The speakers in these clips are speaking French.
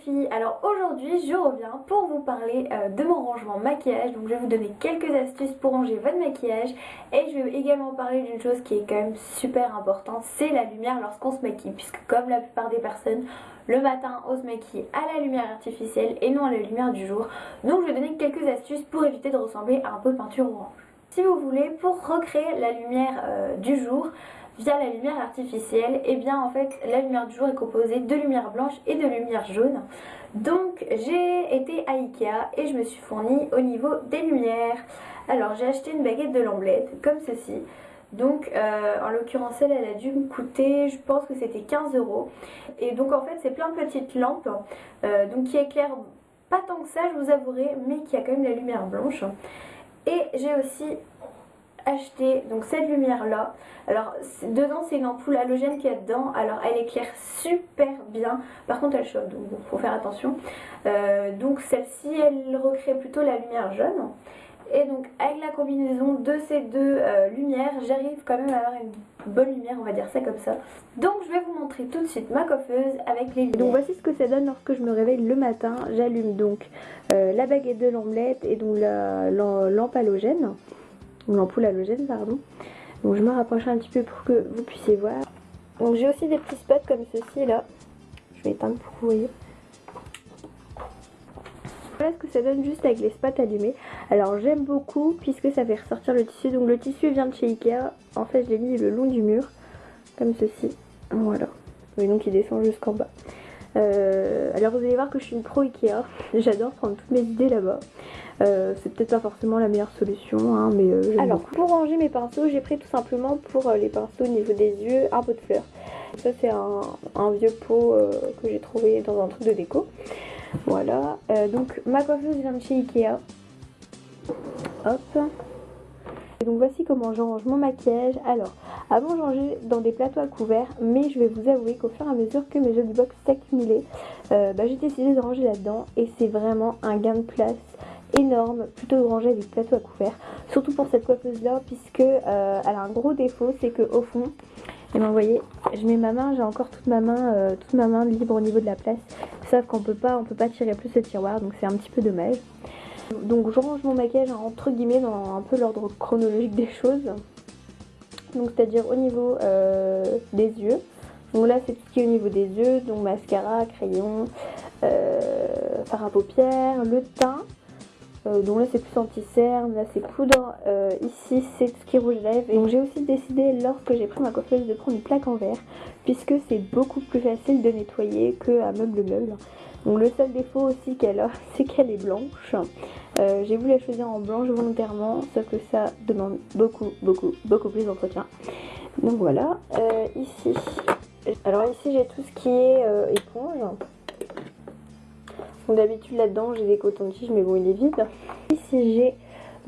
filles, alors aujourd'hui je reviens pour vous parler de mon rangement maquillage. Donc je vais vous donner quelques astuces pour ranger votre maquillage. Et je vais également parler d'une chose qui est quand même super importante, c'est la lumière lorsqu'on se maquille. Puisque comme la plupart des personnes, le matin on se maquille à la lumière artificielle et non à la lumière du jour. Donc je vais donner quelques astuces pour éviter de ressembler à un peu peinture orange. Si vous voulez, pour recréer la lumière du jour via la lumière artificielle, et bien en fait la lumière du jour est composée de lumière blanche et de lumière jaune. Donc j'ai été à Ikea et je me suis fournie au niveau des lumières. Alors j'ai acheté une baguette de lamblette comme ceci. Donc en l'occurrence elle a dû me coûter, je pense que c'était 15 €. Et donc en fait c'est plein de petites lampes donc qui éclairent pas tant que ça, je vous avouerai, mais qui a quand même la lumière blanche. Et j'ai aussi acheté donc cette lumière là. Alors dedans c'est une ampoule halogène qu'il y a dedans. Alors elle éclaire super bien, par contre elle chauffe, donc bon, faut faire attention. Donc celle-ci elle recrée plutôt la lumière jaune. Et donc avec la combinaison de ces deux lumières, j'arrive quand même à avoir une bonne lumière, on va dire ça comme ça. Donc je vais vous montrer tout de suite ma coiffeuse avec les lumières. Donc voici ce que ça donne lorsque je me réveille le matin. J'allume donc la baguette de lamblette et donc la lampe halogène. Ou l'ampoule halogène, pardon. Donc je me rapproche un petit peu pour que vous puissiez voir. Donc j'ai aussi des petits spots comme ceci là. Je vais éteindre pour que vous voyez. Voilà ce que ça donne juste avec les spots allumés. Alors j'aime beaucoup puisque ça fait ressortir le tissu. Donc le tissu vient de chez Ikea. En fait je l'ai mis le long du mur. Comme ceci. Voilà. Et donc il descend jusqu'en bas. Alors vous allez voir que je suis une pro Ikea. J'adore prendre toutes mes idées là-bas. C'est peut-être pas forcément la meilleure solution hein, mais alors beaucoup. Pour ranger mes pinceaux, j'ai pris tout simplement pour les pinceaux au niveau des yeux un pot de fleurs. Ça c'est un vieux pot que j'ai trouvé dans un truc de déco. Voilà, donc ma coiffeuse vient de chez Ikea. Hop. Et donc voici comment je range mon maquillage. Alors, avant je rangeais dans des plateaux à couverts, mais je vais vous avouer qu'au fur et à mesure que mes jolies box s'accumulaient, j'ai décidé de ranger là-dedans et c'est vraiment un gain de place énorme plutôt de ranger des plateaux à couverts, surtout pour cette coiffeuse là puisque elle a un gros défaut, c'est que au fond, et ben vous voyez, je mets ma main, j'ai encore toute ma main libre au niveau de la place, sauf qu'on peut pas tirer plus le tiroir, donc c'est un petit peu dommage. Donc je range mon maquillage entre guillemets dans un peu l'ordre chronologique des choses, donc c'est à dire au niveau des yeux. Donc là c'est tout ce qui est au niveau des yeux, donc mascara, crayon, fard à paupières, le teint. Donc là c'est plus anti-cerne, là c'est poudre, ici c'est tout ce qui est rouge à lèvres. Et donc j'ai aussi décidé lorsque j'ai pris ma coiffeuse de prendre une plaque en verre, puisque c'est beaucoup plus facile de nettoyer qu'à meuble. Donc le seul défaut aussi qu'elle a, c'est qu'elle est blanche. J'ai voulu la choisir en blanche volontairement, sauf que ça demande beaucoup plus d'entretien. Donc voilà, ici, alors ici j'ai tout ce qui est éponge. Donc d'habitude là-dedans j'ai des cotons-tiges mais bon il est vide. Ici j'ai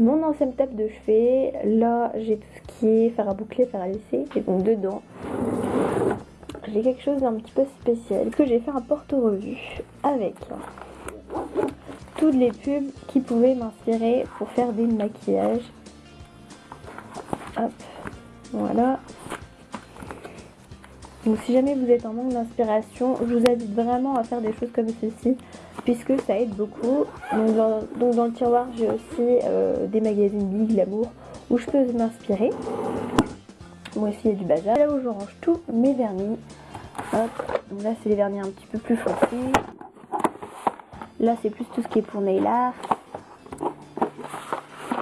mon ancienne tape de chevet. Là j'ai tout ce qui est fer à boucler, fer à lisser. Et donc dedans j'ai quelque chose d'un petit peu spécial que j'ai fait un porte-revue avec toutes les pubs qui pouvaient m'inspirer pour faire des maquillages. Hop, voilà. Donc si jamais vous êtes en manque d'inspiration, je vous invite vraiment à faire des choses comme ceci, puisque ça aide beaucoup. Donc dans le tiroir j'ai aussi des magazines Big Glamour où je peux m'inspirer. Moi aussi il y a du bazar. Là où je range tous mes vernis. Hop, donc là c'est les vernis un petit peu plus foncés. Là c'est plus tout ce qui est pour nail art.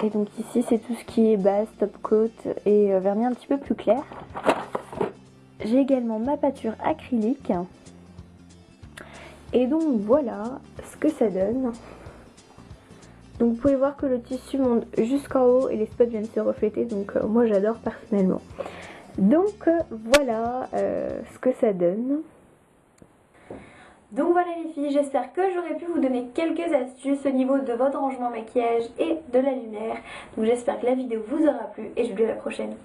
Et donc ici c'est tout ce qui est base, top coat et vernis un petit peu plus clair. J'ai également ma pâture acrylique. Et donc voilà ce que ça donne. Donc vous pouvez voir que le tissu monte jusqu'en haut et les spots viennent se refléter. Donc moi j'adore personnellement. Donc voilà ce que ça donne. Donc voilà les filles, j'espère que j'aurai pu vous donner quelques astuces au niveau de votre rangement maquillage et de la lumière. Donc j'espère que la vidéo vous aura plu et je vous dis à la prochaine.